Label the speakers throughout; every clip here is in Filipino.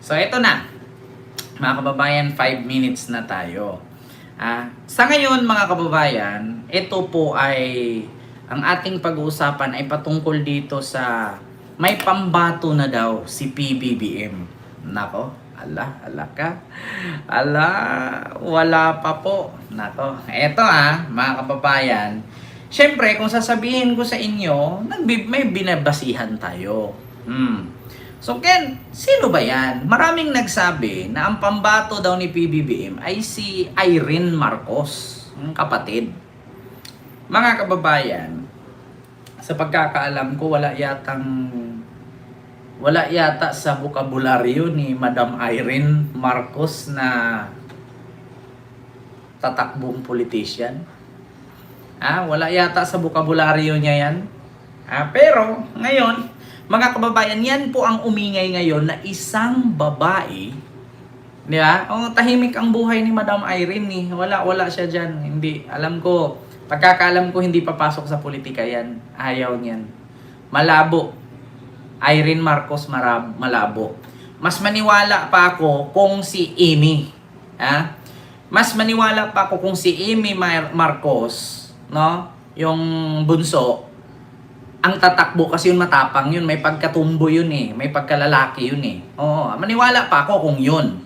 Speaker 1: So, ito na. Mga kababayan, 5 minutes na tayo. Sa ngayon, mga kababayan, ito po ay ang ating pag-uusapan ay patungkol dito sa may pambato na daw si PBBM. Nako, ala ka. Ala, wala pa po. Nako, eto mga kababayan. Siyempre, kung sasabihin ko sa inyo, may binabasihan tayo. So Ken, sino ba yan? Maraming nagsabi na ang pambato daw ni PBBM ay si Irene Marcos, ang kapatid. Mga kababayan, sa pagkakaalam ko wala yata sa bokabularyo ni Madam Irene Marcos na tatakbong politician. Wala yata sa bokabularyo niya yan. Pero ngayon, mga kababayan, yan po ang umingay ngayon na isang babae, di ba? Tahimik ang buhay ni Madam Irene Wala siya dyan. Hindi, alam ko, pagkakaalam ko hindi papasok sa politika yan. Ayaw niyan. Malabo. Irene Marcos malabo. Mas maniwala pa ako kung si Amy. Mas maniwala pa ako kung si Amy Marcos, no? Yung bunso, ang tatakbo kasi yun matapang yun, may pagkatumbo yun may pagkalalaki yun Oo, maniwala pa ako kung yun.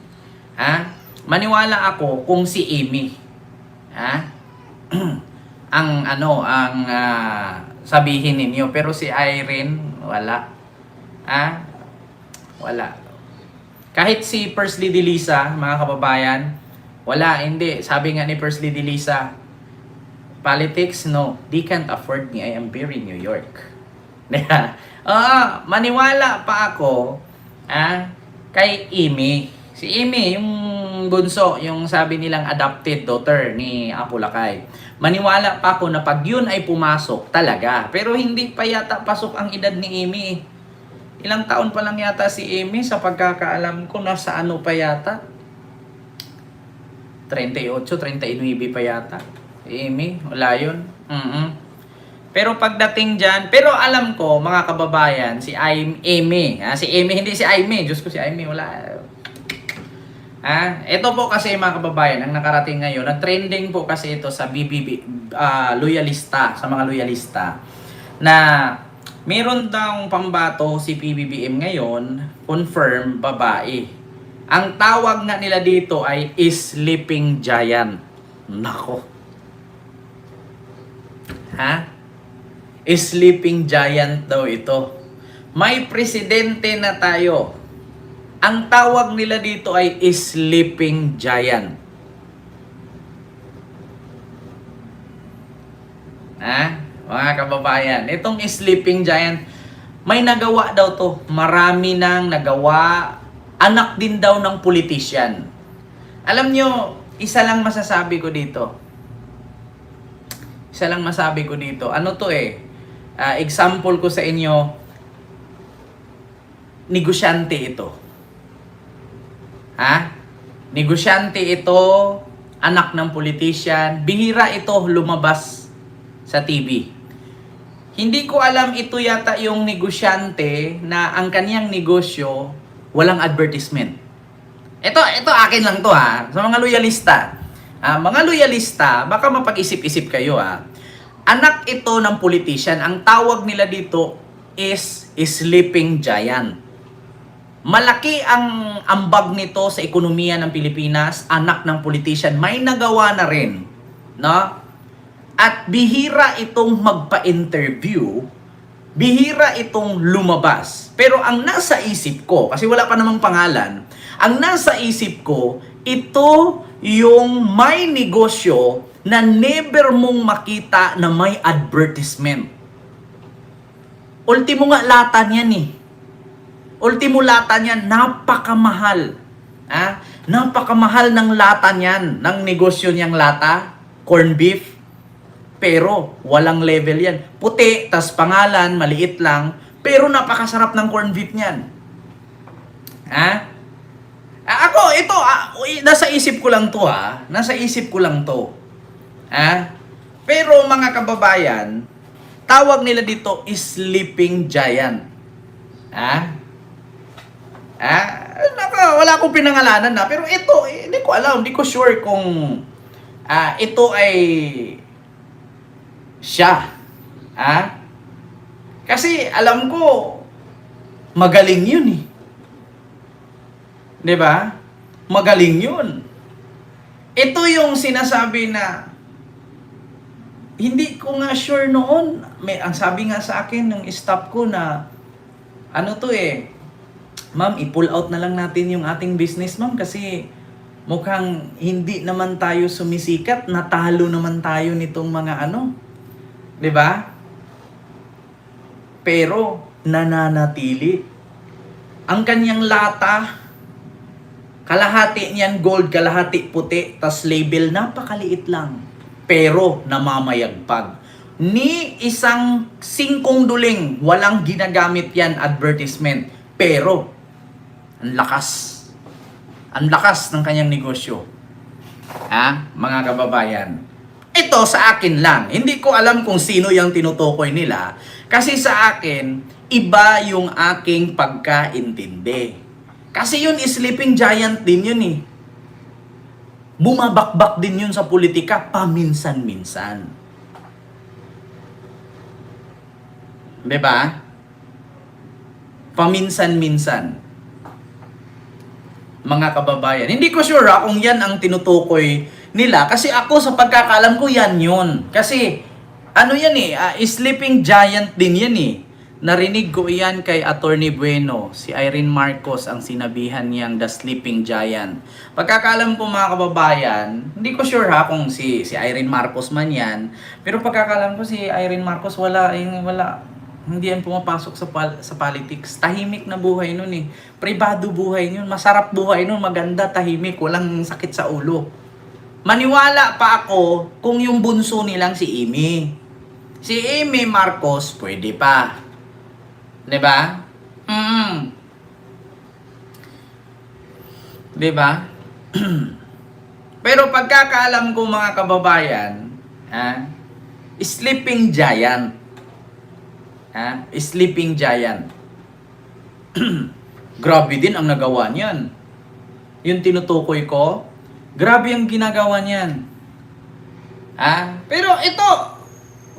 Speaker 1: Maniwala ako kung si Amy. ang sabihin ninyo, pero si Irene wala. Wala. Kahit si First Lady Lisa, mga kababayan, wala, hindi. Sabi nga ni First Lady Lisa, politics, no. They can't afford me. I am very New York. Maniwala pa ako kay Amy. Si Amy, yung bunso, yung sabi nilang adopted daughter ni Apulacay. Maniwala pa ako na pag yun ay pumasok talaga. Pero hindi pa yata pasok ang edad ni Amy. Ilang taon pa lang yata si Amy, sa pagkakaalam ko, nasa ano pa yata? 38, 39 pa yata. Amy, wala yun. Pero pagdating dyan, pero alam ko, mga kababayan, si Amy, si Amy, hindi si Amy, Diyos ko, si Amy, wala. Ito po kasi, mga kababayan, ang nakarating ngayon, nag-trending po kasi ito sa BBB, loyalista, sa mga loyalista, na meron daw pambato si PBBM ngayon, confirm, babae. Ang tawag nga nila dito ay sleeping giant. Nako. Sleeping giant daw ito. May presidente na tayo. Ang tawag nila dito ay sleeping giant. Mga kababayan, itong sleeping giant, may nagawa daw to. Marami nang nagawa. Anak din daw ng politician. Alam nyo, isa lang masasabi ko dito. Ano to example ko sa inyo, negosyante ito. Negosyante ito, anak ng politician, bihira ito lumabas sa TV. Hindi ko alam, ito yata yung negosyante na ang kaniyang negosyo, walang advertisement. Ito akin lang to sa mga loyalista. Mga loyalista, baka mapag-isip-isip kayo Anak ito ng politician. Ang tawag nila dito is sleeping giant. Malaki ang ambag nito sa ekonomiya ng Pilipinas. Anak ng politician. May nagawa na rin. No? At bihira itong magpa-interview. Bihira itong lumabas. Pero ang nasa isip ko, kasi wala pa namang pangalan, ang nasa isip ko, ito yung may negosyo na never mong makita na may advertisement. Ultimo nga lata niyan Ultimo lata niyan, napakamahal. Napakamahal ng lata niyan, ng negosyo niyang lata, corn beef. Pero walang level yan. Puti, tas pangalan, maliit lang, pero napakasarap ng corn beef niyan. Ako, ito, nasa isip ko lang to Nasa isip ko lang to. Pero mga kababayan, tawag nila dito sleeping giant. Nako, wala akong pinangalanan na. Pero ito, hindi ko alam. Hindi ko sure kung ito ay siya. Kasi alam ko, magaling yun eh. 'Di ba? Magaling yun. Ito yung sinasabi na hindi ko nga sure noon. Ang sabi nga sa akin ng staff ko na ma'am, i-pull out na lang natin yung ating business, ma'am, kasi mukhang hindi naman tayo sumisikat, natalo naman tayo nitong mga 'di ba? Pero nananatili. Ang kanyang lata, kalahati niyan gold, kalahati puti, tas label napakaliit lang. Pero namamayagpag. Ni isang singkong duling, walang ginagamit yan advertisement. Pero, ang lakas. Ang lakas ng kanyang negosyo. Mga kababayan. Ito sa akin lang. Hindi ko alam kung sino yung tinutukoy nila. Kasi sa akin, iba yung aking pagkaintindi. Kasi yun, sleeping giant din yun eh. Bumabakbak din yun sa politika paminsan-minsan. Diba? Paminsan-minsan. Mga kababayan. Hindi ko sure kung yan ang tinutukoy nila. Kasi ako sa pagkakalam ko yan yun. Kasi yan sleeping giant din yan eh. Narinig ko iyan kay Attorney Bueno, si Irene Marcos ang sinabihan niyang the sleeping giant. Pagkakalam ko mga kababayan, hindi ko sure kung si Irene Marcos man yan, pero pagkakalam ko si Irene Marcos wala, hindi yan pumapasok sa politics. Tahimik na buhay nun eh. Pribado buhay nun, masarap buhay nun, maganda, tahimik, walang sakit sa ulo. Maniwala pa ako kung yung bunso nilang si Amy. Si Amy Marcos, pwede pa. 'Di ba? 'Di ba? Pero pagkakaalam ko mga kababayan, sleeping giant. Sleeping giant. Grabe din ang nagawa niyan. Yung tinutukoy ko, grabe ang ginagawa niyan. Pero ito,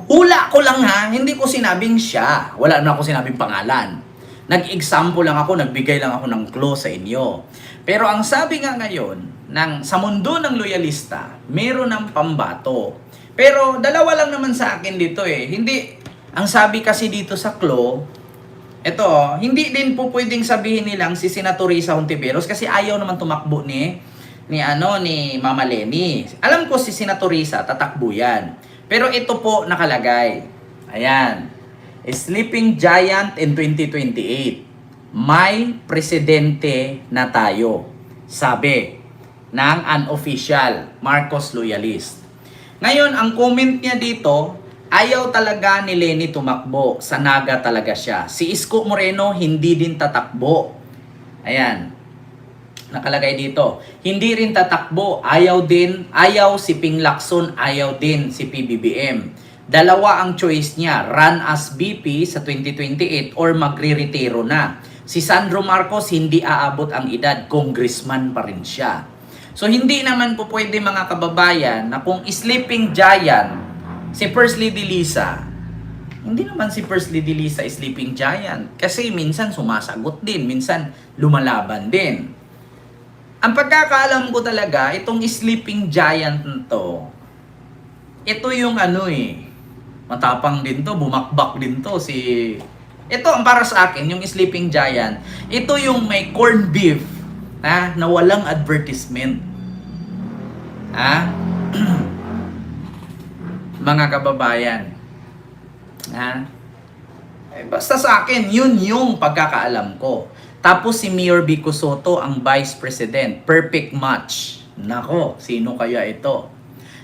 Speaker 1: hula ko lang hindi ko sinabing siya. Wala na ako sinabing pangalan. Nag-example lang ako, nagbigay lang ako ng clue sa inyo. Pero ang sabi nga ngayon, sa mundo ng loyalista, meron ng pambato. Pero dalawa lang naman sa akin dito eh. Ang sabi kasi dito sa clue, hindi din po pwedeng sabihin nilang si Senator Risa Hontiveros kasi ayaw naman tumakbo ni Mama Leni. Alam ko si Senator Risa, tatakbo yan. Pero ito po nakalagay. Ayan. Sleeping giant in 2028. May presidente na tayo. Sabi ng unofficial Marcos loyalist. Ngayon, ang comment niya dito, ayaw talaga ni Leni tumakbo. Sa Naga talaga siya. Si Isko Moreno hindi din tatakbo. Ayan. Nakalagay dito. Hindi rin tatakbo. Ayaw si Ping Lacson, ayaw din si PBBM. Dalawa ang choice niya, run as VP sa 2028 or magre-retiro na. Si Sandro Marcos hindi aabot ang edad, congressman pa rin siya. So hindi naman po pwede mga kababayan na kung sleeping giant si First Lady Lisa, hindi naman si First Lady Lisa sleeping giant kasi minsan sumasagot din, minsan lumalaban din. Ang pagkakaalam ko talaga, itong sleeping giant nito, ito yung matapang din to, bumakbak din to. Ito ang para sa akin, yung sleeping giant, ito yung may corned beef na walang advertisement. Mga kababayan. Basta sa akin, yun yung pagkakaalam ko. Tapos si Mayor Vico Soto ang Vice President. Perfect match. Nako, sino kaya ito?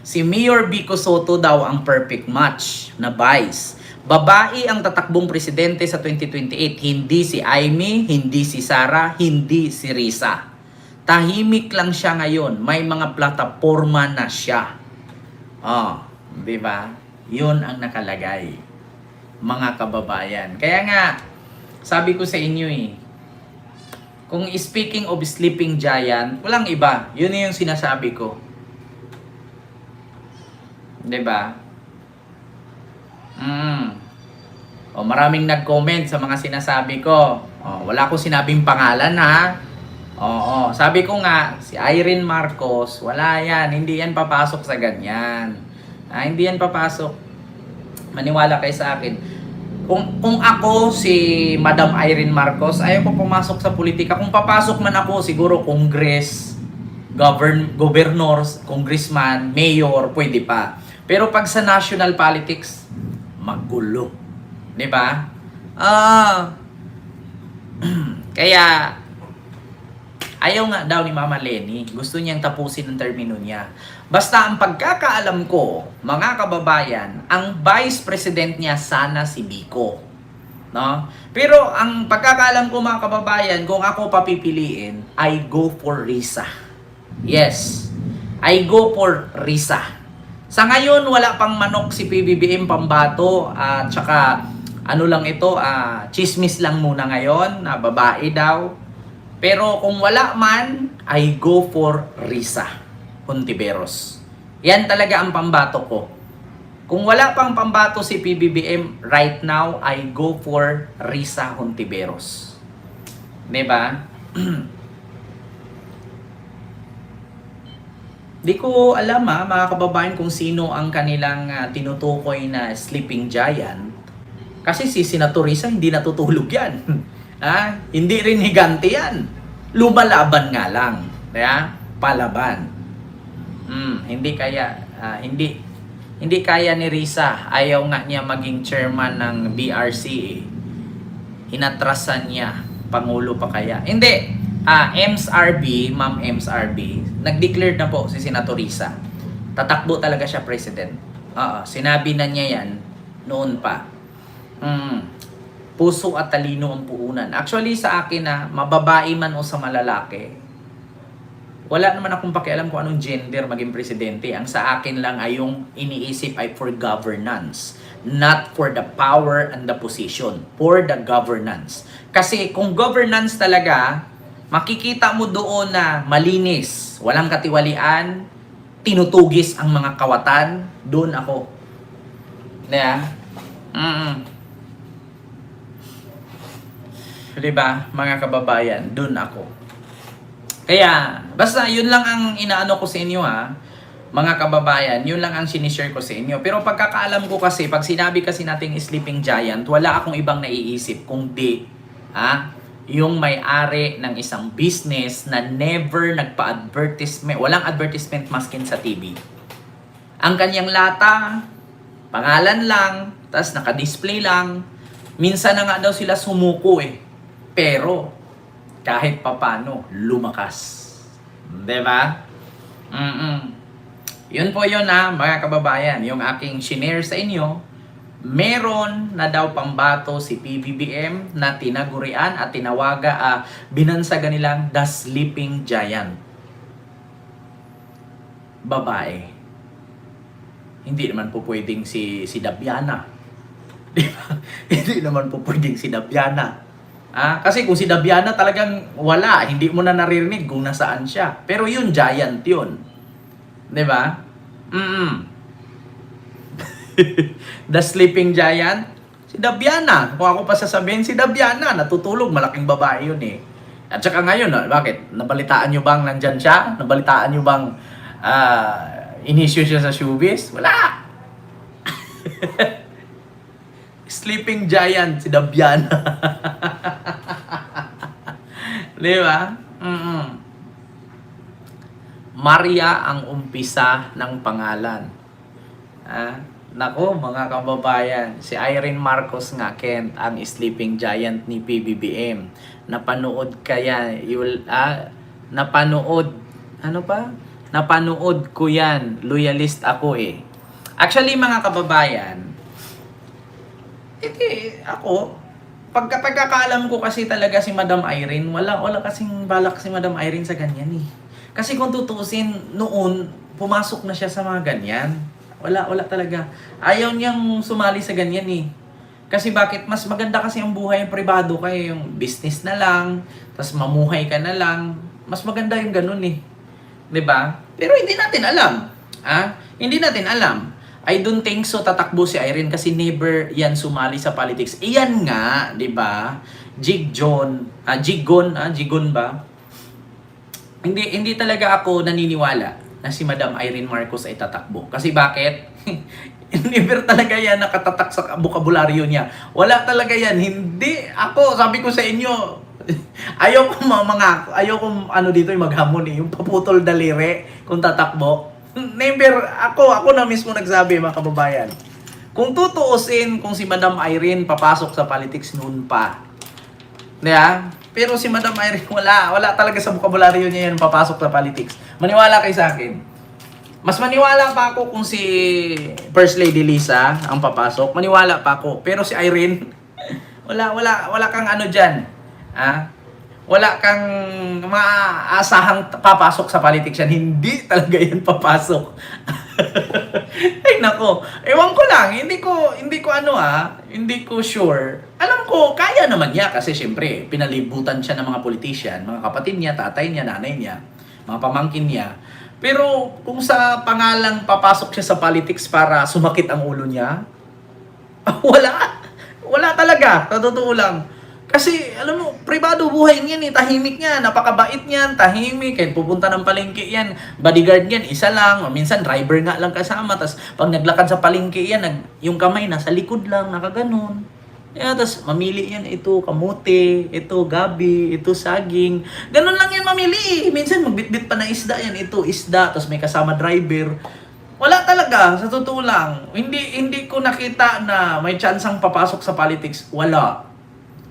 Speaker 1: Si Mayor Vico Soto daw ang perfect match na Vice. Babae ang tatakbong presidente sa 2028. Hindi si Amy, hindi si Sara, hindi si Risa. Tahimik lang siya ngayon. May mga plataforma na siya. Di ba? Yun ang nakalagay. Mga kababayan. Kaya nga, sabi ko sa inyo Kung speaking of sleeping giant, walang iba. Yun yung sinasabi ko. 'Di ba? O, maraming nag-comment sa mga sinasabi ko. O, wala akong sinabing pangalan ha. Oo, sabi ko nga, si Irene Marcos, wala yan. Hindi yan papasok sa ganyan. Hindi yan papasok. Maniwala kayo sa akin. Kung ako si Madam Irene Marcos, ayaw ko pumasok sa politika. Kung papasok man ako, siguro Congress, governor, congressman, mayor, pwede pa. Pero pag sa national politics, magulo. 'Di ba? Kaya ayaw nga daw ni Mama Lenny. Gusto niyang tapusin ang termino niya. Basta ang pagkakaalam ko, mga kababayan, ang vice president niya sana si Vico. No? Pero ang pagkakaalam ko, mga kababayan, kung ako papipiliin, I go for Risa. Yes. I go for Risa. Sa ngayon, wala pang manok si PBBM pambato at saka ano lang ito, chismis lang muna ngayon na babae daw. Pero kung wala man, I go for Risa Hontiveros. Yan talaga ang pambato ko. Kung wala pang pambato si PBBM right now, I go for Risa Hontiveros. 'Di ba? Di ko alam mga kababayan kung sino ang kanilang tinutukoy na sleeping giant. Kasi si Senator Risa hindi natutulog yan. Hindi rin higante yan. Lumalaban nga lang. Palaban. Hindi kaya ni Risa. Ayaw nga niya maging chairman ng BRC. Inatrasan niya. Pangulo pa kaya. Hindi. MSRB, Ma'am MSRB, nag-declare na po si Senator Risa. Tatakbo talaga siya president. Sinabi na niya yan noon pa. Puso at talino ang puhunan. Actually sa akin mababae man o sa malalaki, wala naman akong pakialam kung anong gender maging presidente. Ang sa akin lang ay yung iniisip ay for governance. Not for the power and the position. For the governance. Kasi kung governance talaga, makikita mo doon na malinis, walang katiwalian, tinutugis ang mga kawatan, doon ako. Diba, mga kababayan, doon ako. Kaya, basta yun lang ang inaano ko sa inyo mga kababayan, yun lang ang sinishare ko sa inyo. Pero pagkakaalam ko kasi, pag sinabi kasi nating sleeping giant, wala akong ibang naiisip kung di, yung may-ari ng isang business na never nagpa-advertisement, walang advertisement maskin sa TV. Ang kanyang lata, pangalan lang, tas naka-display lang. Minsan na nga daw sila sumuko Pero, kahit papano, lumakas. Diba? Yun po yun mga kababayan, yung aking shinare sa inyo. Meron na daw pambato si PBBM na tinagurian at tinawaga, binansagan nilang the sleeping giant. Babae. Hindi naman po pwedeng si Dabiana. Diba? Hindi naman po pwedeng si Dabiana. Kasi kung si Dabiana talagang wala, hindi mo na naririnig kung nasaan siya. Pero yun, giant yun. Diba? The sleeping giant, si Dabiana. Kung ako pa sasabihin, si Dabiana, natutulog, malaking babae yun At saka ngayon, bakit? Nabalitaan nyo bang nandyan siya? Nabalitaan nyo bang inisyu siya sa showbiz? Wala! Sleeping giant, si Dabiana. Di ba? Maria ang umpisa ng pangalan. Nako, mga kababayan, si Irene Marcos nga, Kent, ang sleeping giant ni PBBM. Napanood kaya, napanood ko yan, loyalist ako Actually, mga kababayan, ako, pagkakaalam ko kasi talaga si Madam Irene, wala kasing balak si Madam Irene sa ganyan Kasi kung tutusin, noon, pumasok na siya sa mga ganyan. Wala talaga. Ayaw niyang sumali sa ganyan Kasi bakit? Mas maganda kasi ang buhay pribado kaya yung business na lang, tapos mamuhay ka na lang. Mas maganda yung ganun eh. 'Di ba? Pero hindi natin alam. Hindi natin alam. I don't think so tatakbo si Irene kasi never yan sumali sa politics. Iyan nga, 'di ba? Jigon ba? Hindi talaga ako naniniwala na si Madam Irene Marcos ay tatakbo. Kasi bakit? Never talaga yan nakatatak sa bokabularyo niya. Wala talaga yan. Hindi. Ako, sabi ko sa inyo, ayaw ko dito yung maghamon eh. Yung paputol daliri kung tatakbo. Never. Ako na mismo nagsabi mga kababayan. Kung tutuusin kung si Madam Irene papasok sa politics noon pa. Diba? Pero si Madam Irene wala talaga sa bokabularyo niya yan papasok sa politics. Maniwala kayo sa akin. Mas maniwala pa ako kung si First Lady Lisa ang papasok. Maniwala pa ako. Pero si Irene, wala kang ano diyan. Wala kang maaasahang papasok sa politics yan. Hindi talaga yan papasok. Ay nako. Ewan ko lang, hindi ko sure. Alam ko kaya naman niya kasi syempre pinalibutan siya ng mga politician, mga kapatid niya, tatay niya, nanay niya, mga pamangkin niya. Pero kung sa pangalang papasok siya sa politics para sumakit ang ulo niya, wala talaga, sa totoo lang. Kasi, alam mo, pribado buhay niyan eh, tahimik niya, napakabait niyan, tahimik, kahit pupunta ng palengke yan, bodyguard niyan, isa lang, minsan driver nga lang kasama, tas pag naglakad sa palengke yan, yung kamay nasa likod lang, nakaganon. Tas mamili yan, ito kamote, ito gabi, ito saging, ganon lang yan mamili. Minsan magbitbit pa na isda yan, ito isda, tas may kasama driver. Wala talaga, sa totoo lang. Hindi ko nakita na may tsansang papasok sa politics, wala.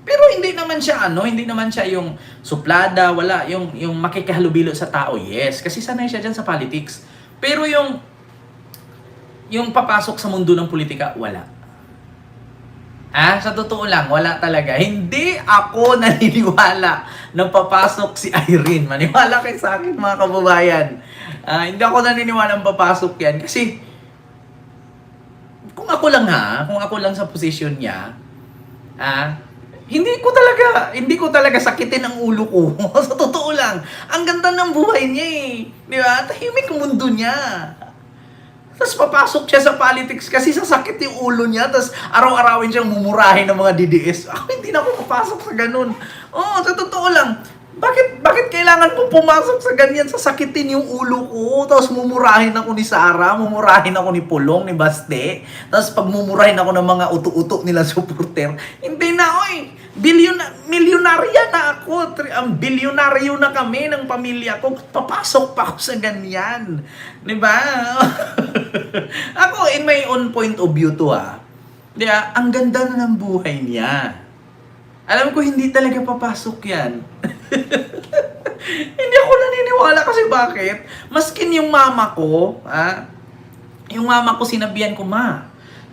Speaker 1: Pero hindi naman siya yung suplada, wala, yung makikahalubilo sa tao, yes. Kasi sanay siya dyan sa politics. Pero yung papasok sa mundo ng politika, wala. Sa totoo lang, wala talaga. Hindi ako naniniwala na papasok si Irene. Maniwala kayo sa akin mga kababayan. Hindi ako naniniwala na papasok yan. Kasi, kung ako lang sa posisyon niya, hindi ko talaga sakitin ang ulo ko. Sa totoo lang. Ang ganda ng buhay niya eh. Di ba? Tahimik ang mundo niya. Tapos papasok siya sa politics kasi sasakit yung ulo niya. Tapos araw-arawin siyang mumurahin ng mga DDS. Ako hindi na ako papasok sa ganun. Sa totoo lang. Bakit kailangan mo pumasok sa ganyan? Sasakitin yung ulo ko. Tapos mumurahin ako ni Sara. Mumurahin ako ni Pulong, ni Baste. Tapos pag mumurahin ako ng mga uto-uto nila supporter. Hindi na, oy. Milyonarya na ako. Bilyonaryo na kami ng pamilya ko. Papasok pa ako sa ganyan. Diba? Ako, in my own point of view to diba? Ang ganda na ng buhay niya. Alam ko, hindi talaga papasok yan. Hindi ako naniniwala kasi bakit? Maskin yung mama ko, yung mama ko sinabihan ko, ma,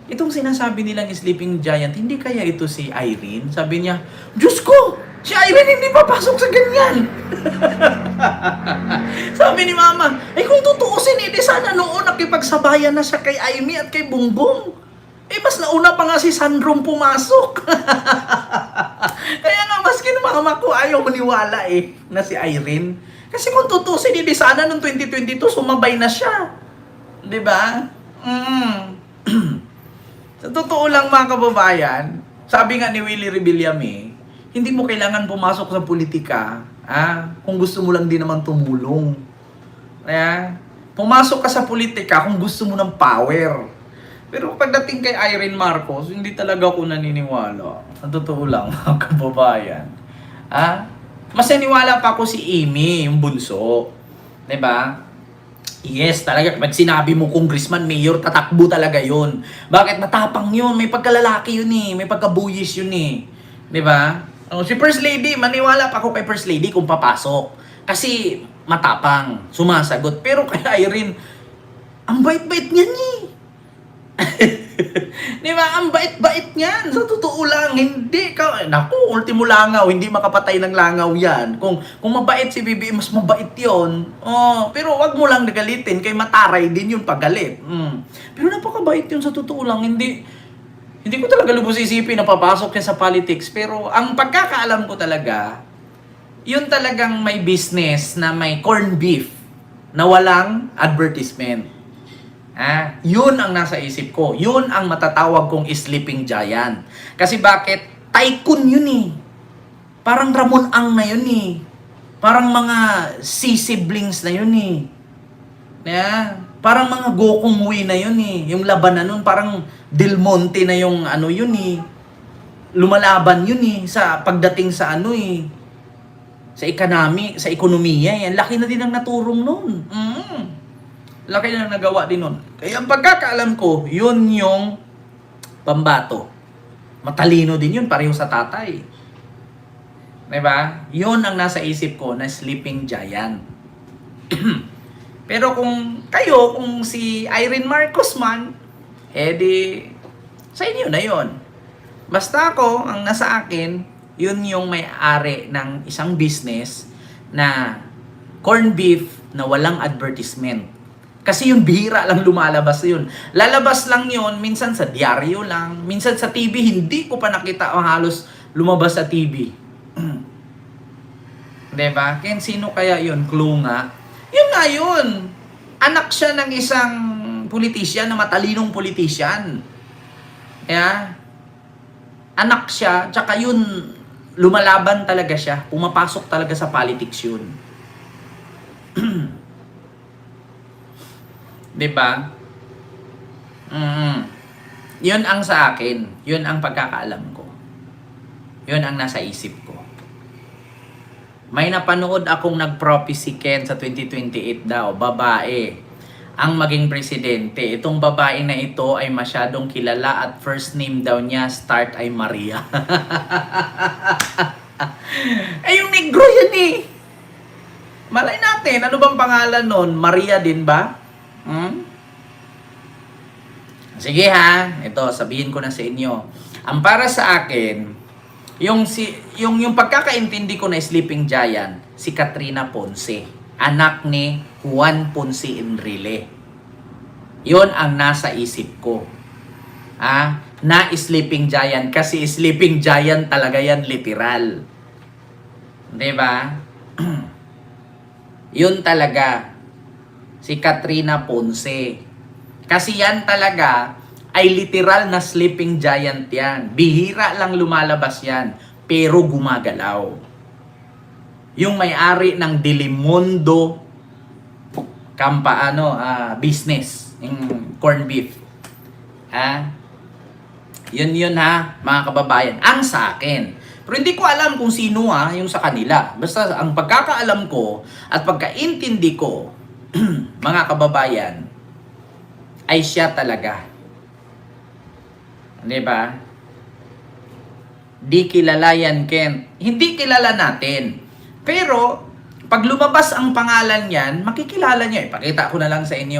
Speaker 1: itong sinasabi nilang sleeping giant, hindi kaya ito si Irene? Sabi niya, Diyos ko, si Irene hindi papasok sa ganyan. Sabi ni mama, kung tutuusin, sana noon nakipagsabayan na siya kay Amy at kay Bongbong. Mas nauna pa nga si Sandrong pumasok. Kaya nga, maskin mama ko, ayaw maniwala na si Irene. Kasi kung tutusin, sana noong 2022, sumabay na siya. Diba? Sa totoo lang mga kababayan, sabi nga ni Willie Rebelliam hindi mo kailangan pumasok sa politika kung gusto mo lang din naman tumulong. Pumasok ka sa politika kung gusto mo ng power. Pero pagdating kay Irene Marcos, hindi talaga ako naniniwala. Sa totoo lang mga kababayan. Mas naniwala pa ako si Amy, yung bunso. Diba? Yes, talaga. Pag sinabi mo congressman, mayor, tatakbo talaga yun. Bakit? Matapang yun. May pagkalalaki yun May pagkabuyish yun Diba? Si First Lady, maniwala pa ako kay First Lady kung papasok. Kasi matapang, sumasagot. Pero kay Irene, ang bait-bait niyan Diba? Ang bait-bait niyan. Sa totoo lang, hindi ka... Naku, ultimo langaw. Hindi makapatay ng langaw yan. Kung mabait si BBM, mas mabait yun. Pero wag mo lang nagalitin. Kay mataray din yun pagalit. Pero napakabait yun sa totoo lang. Hindi ko talaga lubos isipin na papasok siya sa politics. Pero ang pagkakaalam ko talaga, yun talagang may business na may corned beef na walang advertisement. Yun ang nasa isip ko. Yun ang matatawag kong sleeping giant. Kasi bakit? Tycoon yun eh. Parang Ramon Ang na yun eh. Parang mga siblings na yun eh. Parang mga Gokong Hui na yun eh. Yung labanan nun, parang Del Monte na yung ano yun eh. Lumalaban yun eh. Sa pagdating sa ano eh. Sa ekonomiya. Yan. Laki na din ang naturong nun. Laki na nagawa din nun. Kaya ang pagkakaalam ko, yun yung pambato. Matalino din yun, pareho sa tatay. Diba? Yun ang nasa isip ko na sleeping giant. Pero kung kayo, kung si Irene Marcos man, edi, sa inyo na yun. Basta ako, ang nasa akin, yun yung may-ari ng isang business na corned beef na walang advertisement. Kasi yung bihira lang lumalabas yun. Lalabas lang yun, minsan sa diaryo lang, minsan sa TV, hindi ko pa nakita halos lumabas sa TV. Diba? Kaya sino kaya yun? Clue nga. Yun nga yun. Anak siya ng isang politisyan, na matalinong politisyan. Anak siya, tsaka yun, lumalaban talaga siya. Pumapasok talaga sa politics yun. Diba? Yun ang sa akin. Yun ang pagkakaalam ko. Yun ang nasa isip ko. May napanood akong nag-prophecy Ken sa 2028 daw, babae ang maging presidente. Itong babae na ito ay masyadong kilala at first name daw niya start ay Maria. Ay, yung negro yan eh. Malay natin, ano bang pangalan nun? Maria din ba? Sige ha, ito sabihin ko na sa inyo. Ang para sa akin, yung pagkakaintindi ko na sleeping giant, si Katrina Ponce, anak ni Juan Ponce Enrile. Yon ang nasa isip ko. Na sleeping giant, kasi sleeping giant talaga yan, literal. 'Di ba? Yun talaga si Katrina Ponce. Kasi yan talaga ay literal na sleeping giant yan. Bihira lang lumalabas yan, pero gumagalaw. Yung may-ari ng Dilimundo business, yung corned beef. Yun ha, mga kababayan. Ang sa akin. Pero hindi ko alam kung sino yung sa kanila. Basta ang pagkakaalam ko at pagkaintindi ko, mga kababayan, ay siya talaga. Diba? Di kilala yan, Ken. Hindi kilala natin. Pero, pag lumabas ang pangalan yan, makikilala niya. Ipakita ko na lang sa inyo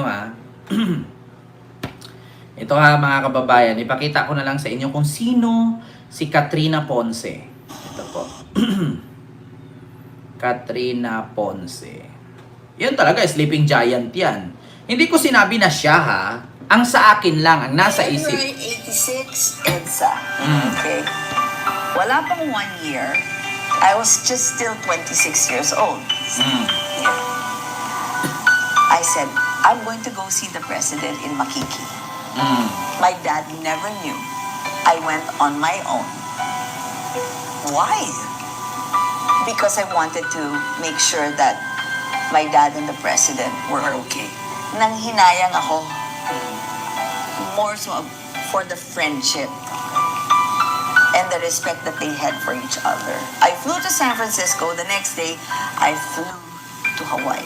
Speaker 1: Ito mga kababayan, ipakita ko na lang sa inyo kung sino si Katrina Ponce. Ito po. Katrina Ponce. Yan talaga, sleeping giant yan. Hindi ko sinabi na siya Ang sa akin lang, ang nasa isip.
Speaker 2: January 86, EDSA. Okay. Wala pang 1 year. I was just still 26 years old. Yeah. I said, I'm going to go see the president in Makiki. My dad never knew. I went on my own. Why? Because I wanted to make sure that my dad and the president were okay. Nang hinayang ako, more so for the friendship and the respect that they had for each other. I flew to San Francisco. The next day, I flew to Hawaii.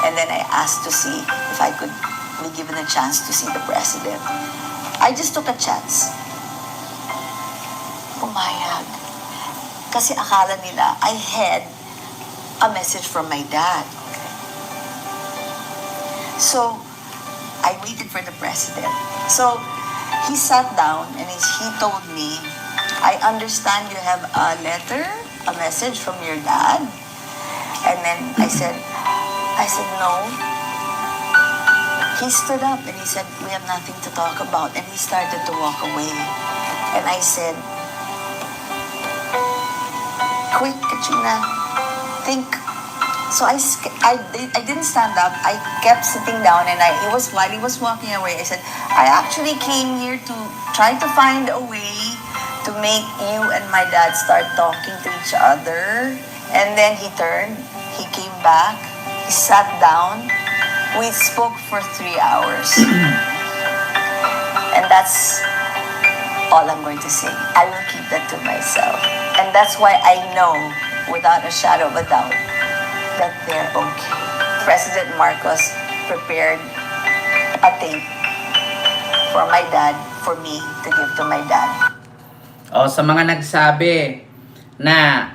Speaker 2: And then I asked to see if I could be given a chance to see the president. I just took a chance. Pumayag. Kasi akala nila I had a message from my dad. So, I waited for the president. So, he sat down and he told me, I understand you have a letter, a message from your dad. And then I said, no. he stood up and he said, "We have nothing to talk about." And he started to walk away. And I said, "Quick, Katrina, think." So I didn't stand up. I kept sitting down, and while he was walking away, I said, "I actually came here to try to find a way to make you and my dad start talking to each other." And then he turned, he came back, he sat down. We spoke for 3 hours. And that's all I'm going to say. I will keep that to myself. And that's why I know, without a shadow of a doubt, that they're okay. President Marcos prepared a tape for my dad, for me to give to my dad.
Speaker 1: O, sa mga nagsabi na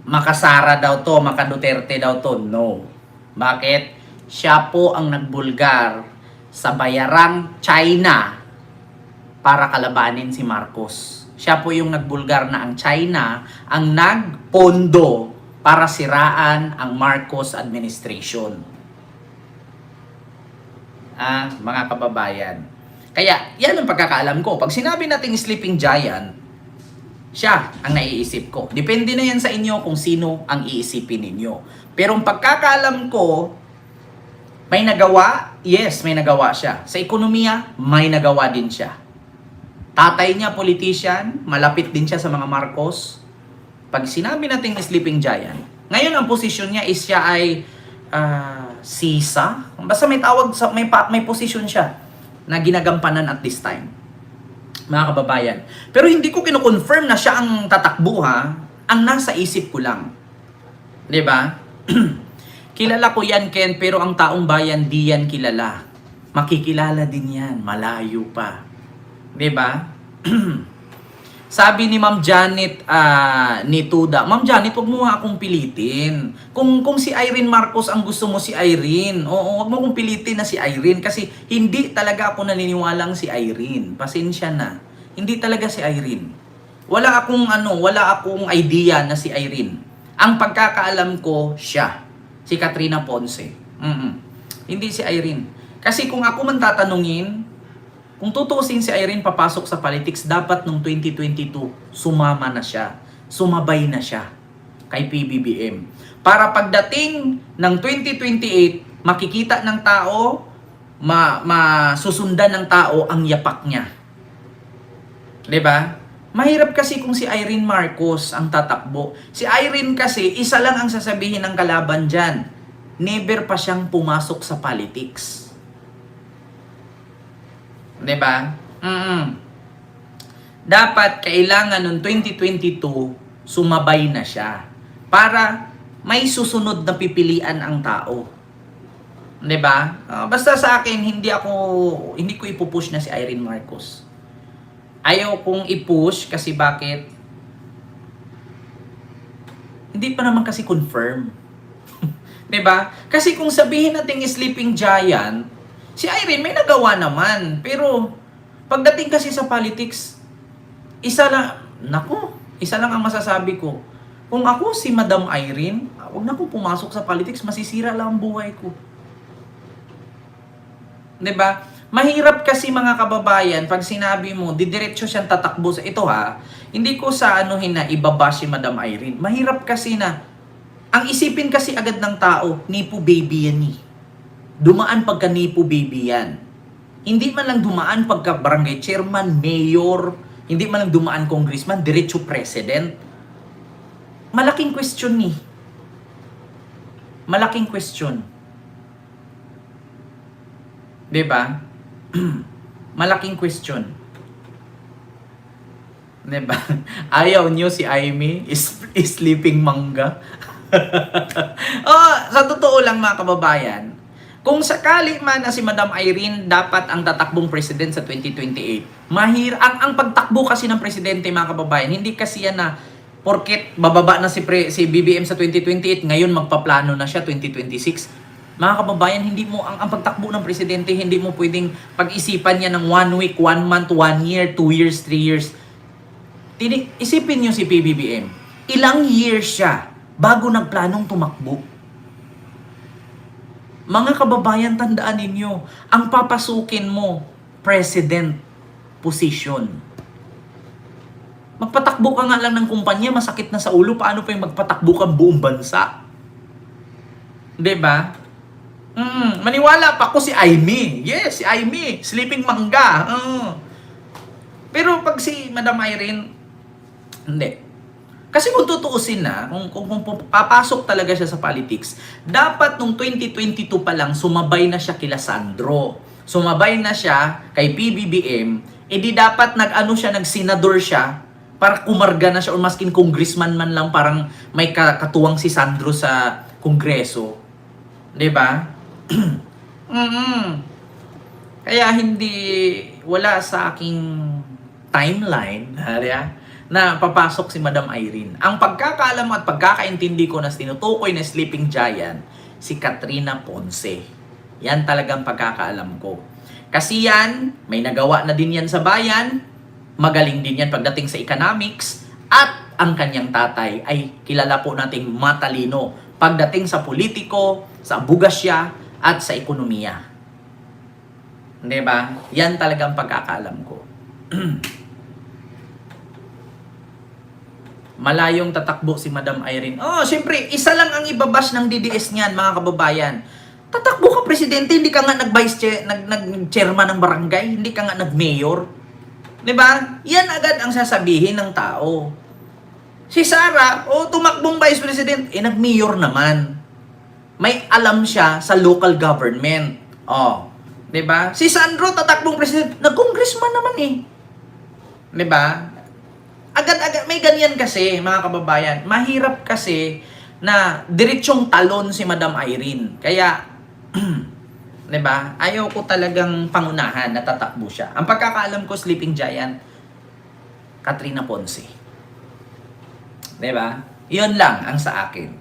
Speaker 1: makasara daw to, maka-Duterte daw to, no. Bakit? Siya po ang nagbulgar sa bayarang China para kalabanin si Marcos. Siya po yung nagbulgar na ang China ang nagpondo para siraan ang Marcos administration. Mga kababayan. Kaya, yan ang pagkakaalam ko. Pag sinabi nating sleeping giant, siya ang naiisip ko. Depende na yan sa inyo kung sino ang iisipin ninyo. Pero ang pagkakaalam ko, may nagawa? Yes, may nagawa siya. Sa ekonomiya, may nagawa din siya. Tatay niya, politician, malapit din siya sa mga Marcos. Pag sinabi nating sleeping giant, ngayon ang posisyon niya is siya ay sisa. Basta may tawag, may posisyon siya na ginagampanan at this time. Mga kababayan. Pero hindi ko kino-confirm na siya ang tatakbo, ha. Ang nasa isip ko lang. 'Di ba? Kilala ko yan, Ken, pero ang taong bayan di yan kilala. Makikilala din yan, malayo pa. 'Di ba? Sabi ni Ma'am Janet ni Tuda, "Ma'am Janet, wag mo nga akong pilitin. Kung si Irene Marcos ang gusto mo, si Irene. Oo, wag mo akong pilitin na si Irene kasi hindi talaga ako naniniwalang si Irene. Pasensya na. Hindi talaga si Irene. Wala akong idea na si Irene. Ang pagkakaalam ko, siya. Si Katrina Ponce. Hindi si Irene. Kasi kung ako man tatanungin, kung tutuusin si Irene papasok sa politics, dapat nung 2022, sumama na siya. Sumabay na siya kay PBBM. Para pagdating ng 2028, makikita ng tao, masusundan ng tao ang yapak niya. 'Di ba? Mahirap kasi kung si Irene Marcos ang tatakbo. Si Irene kasi, isa lang ang sasabihin ng kalaban dyan. Never pa siyang pumasok sa politics. 'Di ba? Dapat kailangan noong 2022 sumabay na siya para may susunod na pipilian ang tao. 'Di ba? Basta sa akin hindi ko ipupush na si Irene Marcos. Ayaw kong i-push kasi bakit? Hindi pa naman kasi confirm. 'Di ba? Kasi kung sabihin natin sleeping giant, si Irene may nagawa naman. Pero pagdating kasi sa politics, isa lang ang masasabi ko. Kung ako si Madam Irene, huwag na akong pumasok sa politics, masisira lang ang buhay ko. 'Di ba? Mahirap kasi mga kababayan, pag sinabi mo, didiretso siyang tatakbo sa ito, ha. Hindi ko sa anuhin na ibaba si Madam Irene. Mahirap kasi na, ang isipin kasi agad ng tao, Nipo baby yan eh. Dumaan pagka Nipo baby yan. Hindi man lang dumaan pagka barangay chairman, mayor, hindi man lang dumaan congressman, diretso president. Malaking question ni. Malaking question. 'Di ba? Malaking question. 'Di ba? Ayaw niyo si Aimee is sleeping manga. Sa totoo lang mga kababayan, kung sakali man na si Madam Irene dapat ang tatakbong president sa 2028, ang pagtakbo kasi ng presidente mga kababayan, hindi kasi yan na porket bababa na si BBM sa 2028, ngayon magpaplano na siya 2026. Mga kababayan, hindi mo ang pagtakbo ng presidente, hindi mo pwedeng pag-isipan niya ng 1 week, 1 month, 1 year, 2 years, 3 years. Isipin niyo si PBBM. Ilang years siya bago nagplanong tumakbo. Mga kababayan, tandaan ninyo, ang papasukin mo, president position. Magpatakbo ka nga lang ng kumpanya, masakit na sa ulo, paano pa yung magpatakbo kang buong bansa? 'Di ba? Maniwala pa ako si Aimee. Yes, si Aimee, sleeping mangga. Pero pag si Madam Irene, hindi. Kasi kung tutuusin na, kung papasok talaga siya sa politics, dapat nung 2022 pa lang, sumabay na siya kila Sandro. Sumabay na siya kay PBBM, edi dapat nagsenador siya para kumarga na siya o maskin congressman man lang, parang may katuwang si Sandro sa kongreso. 'Di ba? Kaya wala sa aking timeline na papasok si Madam Irene. Ang pagkakaalam at pagkakaintindi ko na tinutukoy na sleeping giant, si Katrina Ponce. Yan talagang pagkakaalam ko. Kasi yan, may nagawa na din yan sa bayan, magaling din yan pagdating sa economics, at ang kanyang tatay ay kilala po nating matalino pagdating sa politiko, sa bugasya, at sa ekonomiya. Di ba? Yan talagang pagkakaalam ko. Malayong tatakbo si Madam Irene. Siyempre, isa lang ang ibabash ng DDS niyan, mga kababayan. Tatakbo ka, presidente, hindi ka nga nag-chairman ng barangay, hindi ka nga nag-mayor. Di ba? Yan agad ang sasabihin ng tao. Si Sara, tumakbong vice president, nag-mayor naman. May alam siya sa local government. 'Di ba? Si Sandro tatakbong president, nag-congressman naman eh. 'Di ba? Agad-agad may ganyan kasi, mga kababayan. Mahirap kasi na diretsong talon si Madam Irene. Kaya 'di ba? Ayaw ko talagang pangunahan na tatakbo siya. Ang pagkakaalam ko, sleeping giant, Katrina Ponce. 'Di ba? 'Yun lang ang sa akin.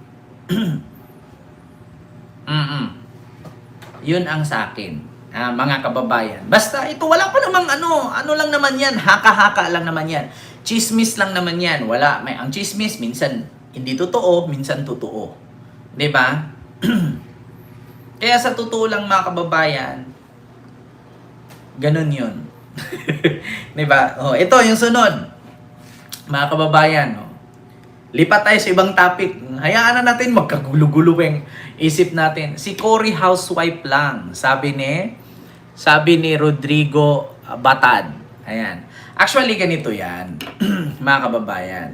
Speaker 1: Yun ang sa akin, mga kababayan. Basta ito, wala pa namang ano lang naman yan, haka-haka lang naman yan. Chismis lang naman yan. Ang chismis, minsan hindi totoo, minsan totoo. 'Di ba? Kaya sa totoo lang, mga kababayan, ganun yun. 'Di ba? Ito yung sunod. Mga kababayan, lipat tayo sa ibang topic. Hayaan na natin magkagulo-gulo yung isip natin. Si Cory housewife lang, sabi ni Rodrigo Batad. Ayan. Actually, ganito yan, mga kababayan.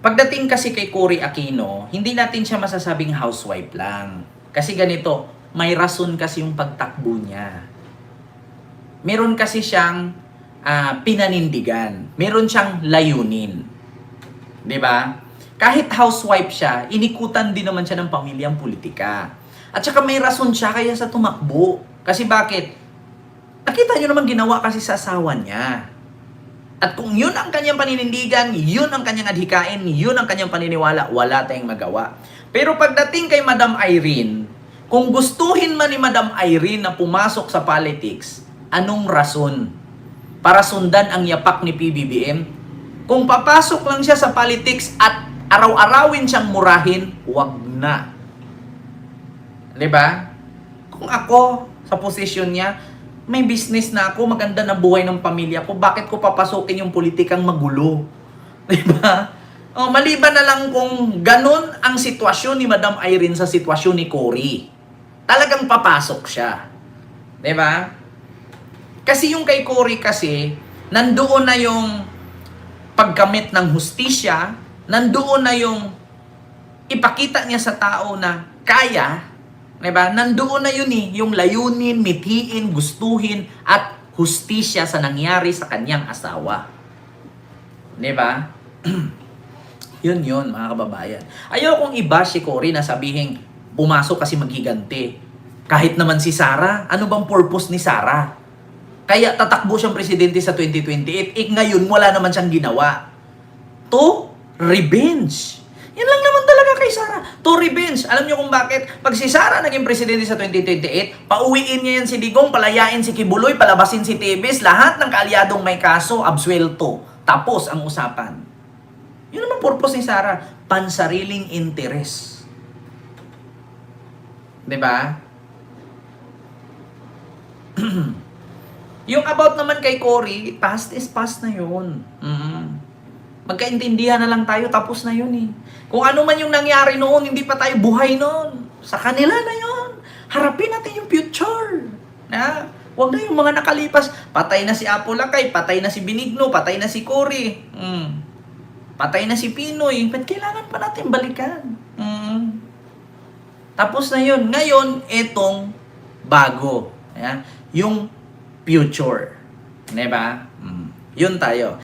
Speaker 1: Pagdating kasi kay Cory Aquino, hindi natin siya masasabing housewife lang. Kasi ganito, may rason kasi yung pagtakbo niya. Meron kasi siyang pinanindigan. Meron siyang layunin. 'Di ba? Kahit housewife siya, inikutan din naman siya ng pamilyang politika. At saka may rason siya kaya sa tumakbo. Kasi bakit? Nakita nyo naman ginawa kasi sa asawa niya. At kung yun ang kanyang paninindigan, yun ang kanyang adhikain, yun ang kanyang paniniwala, wala tayong magawa. Pero pagdating kay Madam Irene, kung gustuhin man ni Madam Irene na pumasok sa politics, anong rason? Para sundan ang yapak ni PBBM? Kung papasok lang siya sa politics at araw-arawin siyang murahin, wag na. 'Di ba? Kung ako sa posisyon niya, may business na ako, maganda na buhay ng pamilya ko, bakit ko papasukin yung politikang magulo? 'Di ba? Maliban na lang kung ganun ang sitwasyon ni Madam Irene sa sitwasyon ni Cory. Talagang papasok siya. 'Di ba? Kasi yung kay Cory kasi, nandoon na yung pagkamit ng hustisya, nandoon na yung ipakita niya sa tao na kaya, diba? Nandoon na yun yung layunin, mithiin, gustuhin, at hustisya sa nangyari sa kanyang asawa. Diba? Yun, mga kababayan. Ayaw kong iba si Cory na sabihin, pumasok kasi maghiganti. Kahit naman si Sara, ano bang purpose ni Sara? Kaya tatakbo siyang presidente sa 2028. Ngayon, wala naman siyang ginawa. To revenge. Yan lang naman talaga kay Sara. To revenge. Alam niyo kung bakit? Pag si Sara naging presidente sa 2028, pauwiin niya yan si Digong, palayain si Kibuloy, palabasin si Tebes, lahat ng kaalyadong may kaso, absuelto. Tapos ang usapan. Yun naman purpose ni Sara. Pansariling interes. 'Di ba? Yung about naman kay Cory, past is past na yun. Magkaintindihan na lang tayo, tapos na yun eh. Kung ano man yung nangyari noon, hindi pa tayo buhay noon. Sa kanila na yun. Harapin natin yung future. Huwag na yung mga nakalipas. Patay na si Apolacay, patay na si Benigno, patay na si Cory. Patay na si Pinoy. Ba't kailangan pa natin balikan? Tapos na yun. Ngayon, etong bago. Yung future. Diba? Yun tayo.